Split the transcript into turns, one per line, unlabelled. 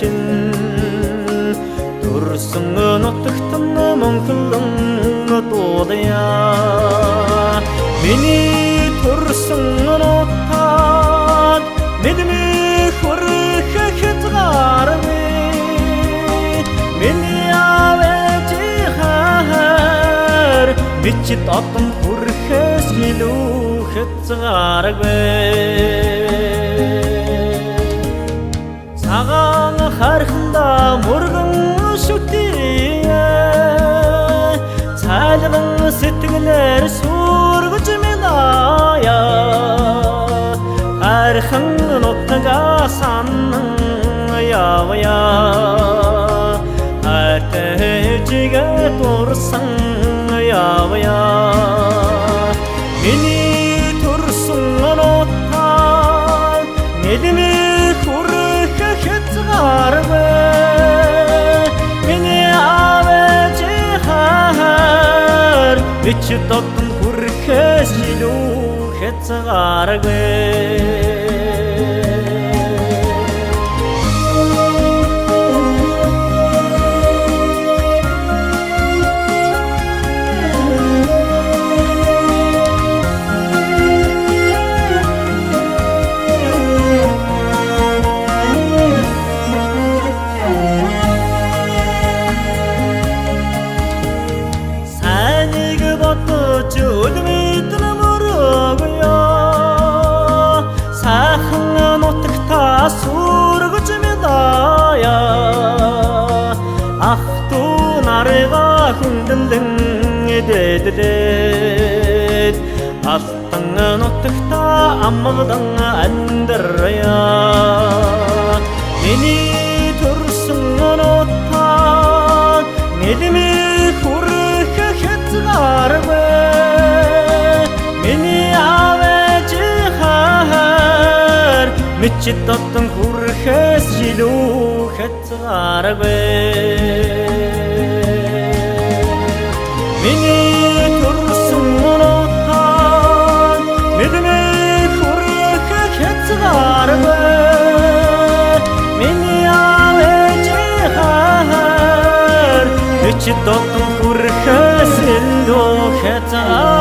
için Dursun'un ottıktını mümkünlüğünü doğdu ya Meni Dursun'un ottak Nedimi hurrike ketgarbi Meni aveci har Bichit atım hurrike silu ketgarbi Sağan harkında murgun şutiye Salgın settiler surgucu melaya Harkın ottaga sanın yavaya Arteciga dursan yavaya Meni tursun ottan Nedimi Meni aveci har Bichi tottun hurke silu hetsagarbe Hündüldün ededet Astыңın oттықта аммылдың әндірya Мені тұрсыңын оттан Медіме хүрікі хетсіғарбы Мені авәчі хар Мечет аттың хүрікі силу хетсіғарбы Meni tursun ottan Nedimi hurrike ketgarbe Meni aveci har Bichit ottun hurrike sildu ketgarbe